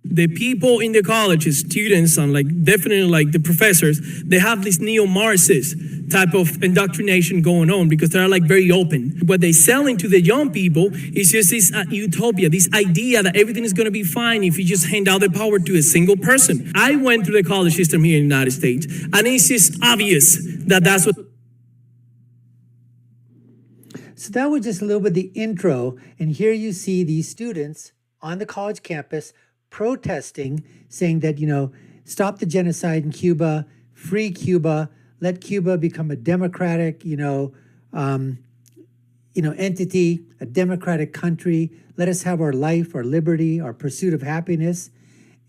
The people in the colleges, students, and definitely the professors, they have this neo-Marxist type of indoctrination going on because they're very open. What they're selling to the young people is just this utopia, this idea that everything is going to be fine if you just hand out the power to a single person. I went through the college system here in the United States, and it's just obvious that that's what. So that was just a little bit of the intro, and here you see these students on the college campus protesting, saying that, stop the genocide in Cuba, free Cuba, let Cuba become a democratic, entity, a democratic country. Let us have our life, our liberty, our pursuit of happiness.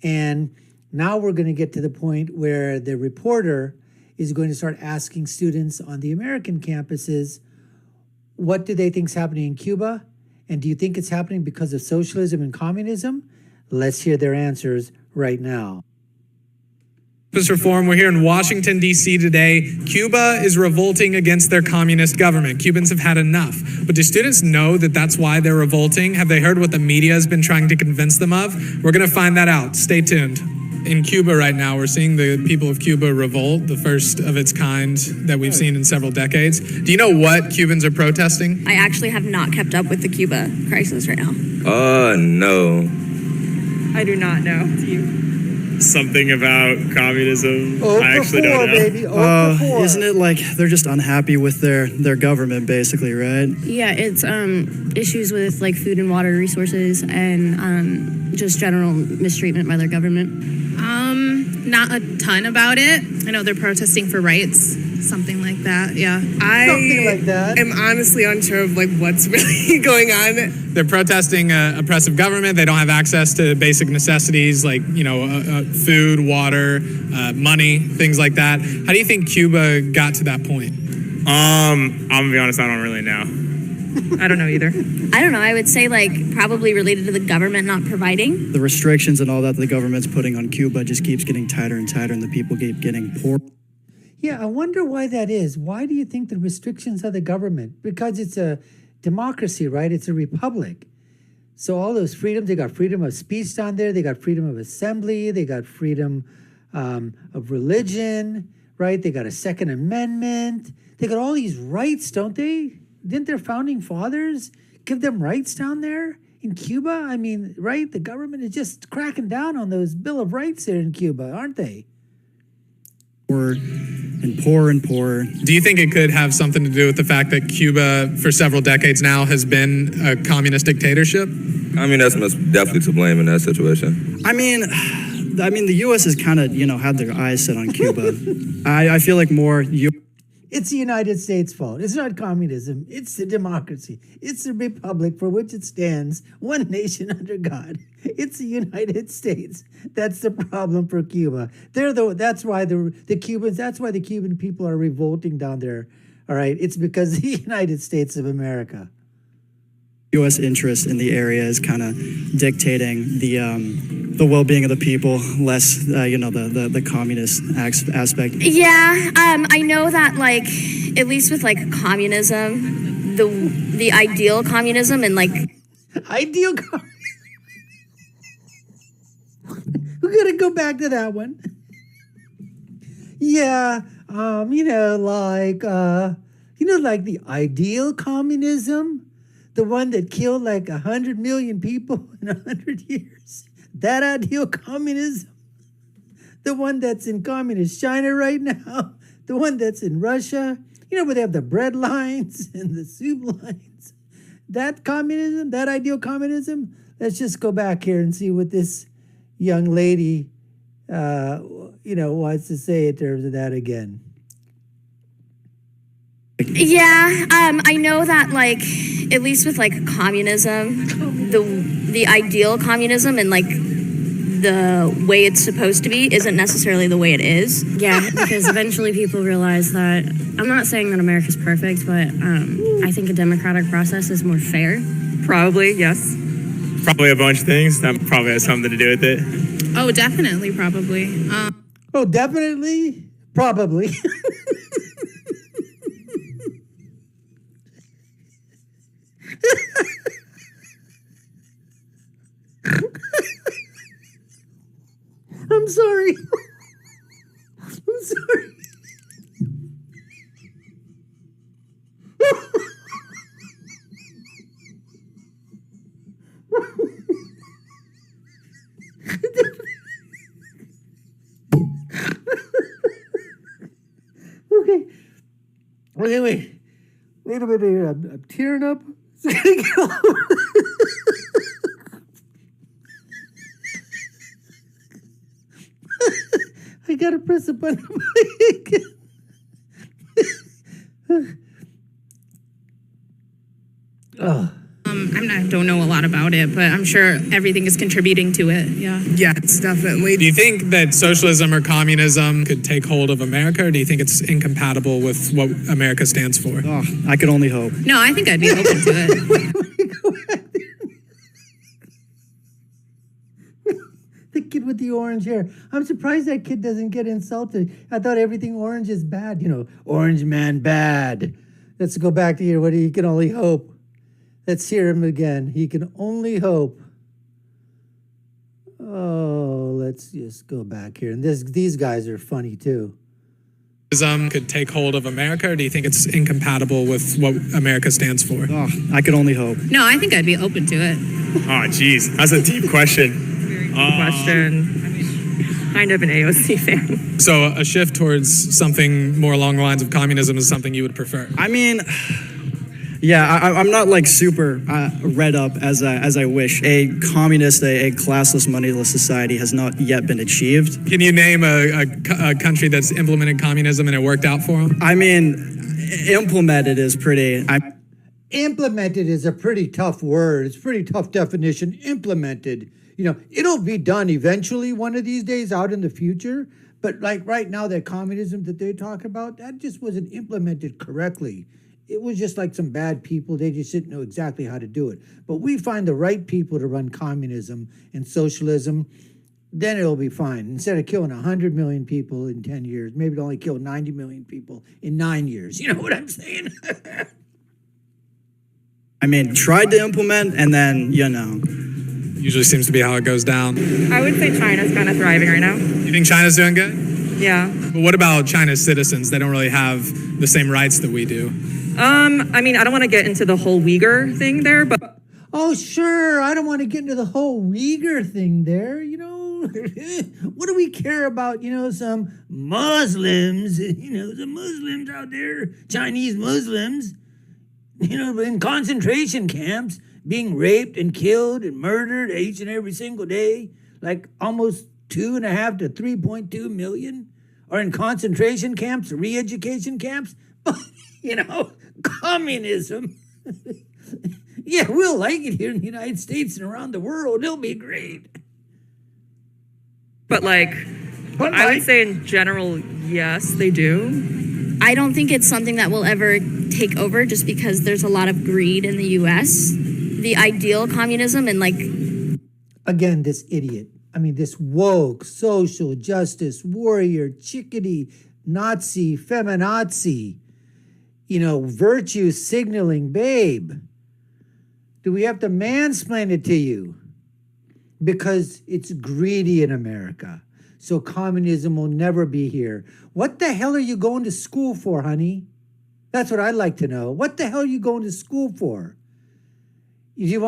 And now we're going to get to the point where the reporter is going to start asking students on the American campuses, what do they think is happening in Cuba? And do you think it's happening because of socialism and communism? Let's hear their answers right now. Reform. We're here in Washington, D.C. today. Cuba is revolting against their communist government. Cubans have had enough. But do students know that that's why they're revolting? Have they heard what the media has been trying to convince them of? We're going to find that out. Stay tuned. In Cuba right now, we're seeing the people of Cuba revolt, the first of its kind that we've seen in several decades. Do you know what Cubans are protesting? I actually have not kept up with the Cuba crisis right now. No. I do not know. Do you? Something about communism. I actually don't know. Baby. Isn't it like they're just unhappy with their government, basically, right? Yeah, it's issues with food and water resources and just general mistreatment by their government. Not a ton about it. I know they're protesting for rights, something like that. Yeah, Something like that. am honestly unsure of what's really going on. They're protesting oppressive government. They don't have access to basic necessities like, food, water, money, things like that. How do you think Cuba got to that point? I'm gonna be honest, I don't really know. I don't know either. I don't know. I would say probably related to the government not providing. The restrictions and all that the government's putting on Cuba just keeps getting tighter and tighter, and the people keep getting poor. Yeah, I wonder why that is. Why do you think the restrictions of the government? Because it's a democracy, right? It's a republic. So all those freedoms, they got freedom of speech down there. They got freedom of assembly. They got freedom of religion, right? They got a Second Amendment. They got all these rights, don't they? Didn't their founding fathers give them rights down there in Cuba? I mean, right? The government is just cracking down on those Bill of Rights there in Cuba, aren't they? Poorer and poorer and poorer. Do you think it could have something to do with the fact that Cuba, for several decades now, has been a communist dictatorship? That's definitely to blame in that situation. I mean, the U.S. has kind of, had their eyes set on Cuba. I feel like more... It's the United States' fault. It's not communism. It's the democracy. It's the republic for which it stands, one nation under God. It's the United States. That's the problem for Cuba. That's why the Cubans. That's why the Cuban people are revolting down there. All right, it's because of the United States of America. U.S. interest in the area is kind of dictating the well-being of the people, less the communist aspect. Yeah, I know that at least with communism, the ideal communism and ideal. We're gonna go back to that one. Yeah, the ideal communism. The one that killed 100 million people in 100 years. That ideal communism. The one that's in communist China right now. The one that's in Russia. Where they have the bread lines and the soup lines. That communism, that ideal communism. Let's just go back here and see what this young lady, wants to say in terms of that again. Yeah, I know that at least with communism, the ideal communism and the way it's supposed to be isn't necessarily the way it is. Yeah, because eventually people realize that, I'm not saying that America's perfect, but I think a democratic process is more fair. Probably, yes. Probably a bunch of things. That probably has something to do with it. Oh, definitely, probably. Oh, definitely, probably. I'm sorry. I'm sorry. Okay. Okay, wait. Wait a minute here. I'm tearing up. I gotta press a button. Oh. I don't know a lot about it, but I'm sure everything is contributing to it. Yeah. Yes, definitely. Do you think that socialism or communism could take hold of America, or do you think it's incompatible with what America stands for? Oh, I could only hope. No, I think I'd be open to it. The kid with the orange hair. I'm surprised that kid doesn't get insulted. I thought everything orange is bad. You know, orange man bad. Let's go back to here. What he can only hope. Let's hear him again. He can only hope. Oh, let's just go back here. And these guys are funny too. Could take hold of America, or do you think it's incompatible with what America stands for? Oh, I could only hope. No, I think I'd be open to it. Oh, geez, that's a deep question. Kind of an AOC fan. So a shift towards something more along the lines of communism is something you would prefer? I mean, yeah, I'm not like super read up as I wish. A communist, a classless, moneyless society has not yet been achieved. Can you name a country that's implemented communism and it worked out for them? I mean, implemented is pretty... Implemented is a pretty tough word. It's a pretty tough definition. Implemented. You know, it'll be done eventually one of these days out in the future. But like right now, that communism that they talk about, that just wasn't implemented correctly. It was just like some bad people. They just didn't know exactly how to do it. But we find the right people to run communism and socialism, then it'll be fine. Instead of killing 100 million people in 10 years, maybe it'll only kill 90 million people in 9 years. You know what I'm saying? I mean, tried to implement and then, you know. Usually seems to be how it goes down. I would say China's kind of thriving right now. You think China's doing good? Yeah. But what about China's citizens? They don't really have the same rights that we do. I mean, I don't want to get into the whole Uyghur thing there, but... Oh, sure. I don't want to get into the whole Uyghur thing there. You know, what do we care about, you know, some Muslims, you know, some Muslims out there, Chinese Muslims, you know, in concentration camps, being raped and killed and murdered each and every single day, like almost 2.5 to 3.2 million are in concentration camps, re-education camps. You know, communism. Yeah, we'll like it here in the United States and around the world. It'll be great. But I would say in general, yes, they do. I don't think it's something that will ever take over just because there's a lot of greed in the US. The ideal communism and Again, this idiot. I mean, this woke, social justice, warrior, chickadee, Nazi, feminazi, you know, virtue signaling babe. Do we have to mansplain it to you? Because it's greedy in America. So communism will never be here. What the hell are you going to school for, honey? That's what I'd like to know. What the hell are you going to school for? You're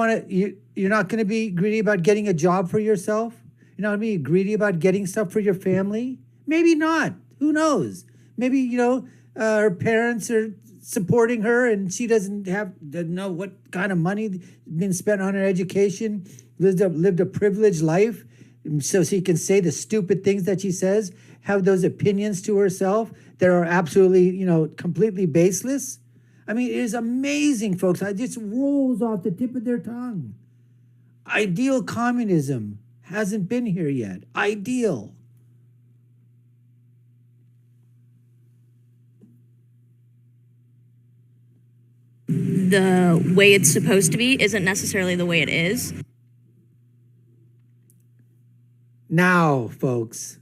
not going to be greedy about getting a job for yourself? You're not going to be greedy about getting stuff for your family? Maybe not. Who knows? Maybe, you know, her parents are supporting her and she doesn't know what kind of money been spent on her education, lived a privileged life, so she can say the stupid things that she says, have those opinions to herself that are absolutely, you know, completely baseless. I mean, it is amazing, folks. It just rolls off the tip of their tongue. Ideal communism hasn't been here yet. Ideal. the way it's supposed to be isn't necessarily the way it is. Now, folks,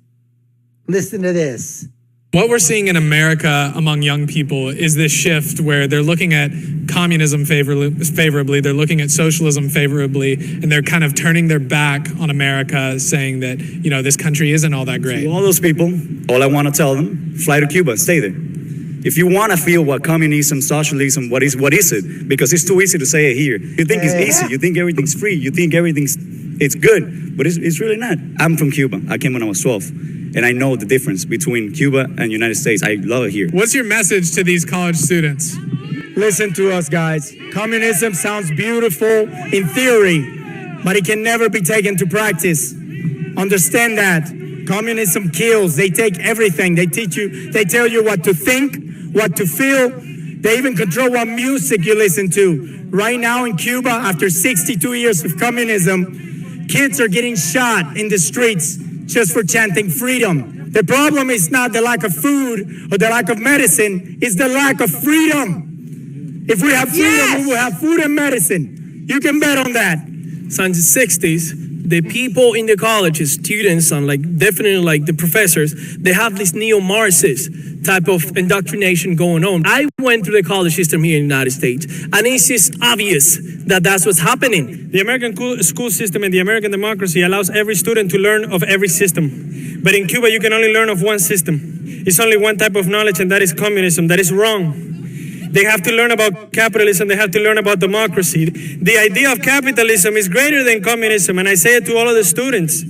listen to this. What we're seeing in America among young people is this shift where they're looking at communism favorably, they're looking at socialism favorably, and they're kind of turning their back on America, saying that, you know, this country isn't all that great. To all those people, all I want to tell them, fly to Cuba, stay there. If you want to feel what communism, socialism, what is it? Because it's too easy to say it here. You think it's easy, you think everything's free, you think it's good, but it's really not. I'm from Cuba. I came when I was 12. And I know the difference between Cuba and United States. I love it here. What's your message to these college students? Listen to us, guys. Communism sounds beautiful in theory, but it can never be taken to practice. Understand that. Communism kills. They take everything. They tell you what to think, what to feel. They even control what music you listen to. Right now in Cuba, after 62 years of communism, kids are getting shot in the streets just for chanting freedom. The problem is not the lack of food or the lack of medicine, it's the lack of freedom. If we have freedom, we will have food and medicine. You can bet on that. Since the 60s, the people in the colleges, students and definitely the professors, they have this neo-Marxist type of indoctrination going on. I went through the college system here in the United States, and it's just obvious that that's what's happening. The American school system and the American democracy allows every student to learn of every system. But in Cuba, you can only learn of one system. It's only one type of knowledge, and that is communism. That is wrong. They have to learn about capitalism. They have to learn about democracy. The idea of capitalism is greater than communism, and I say it to all of the students.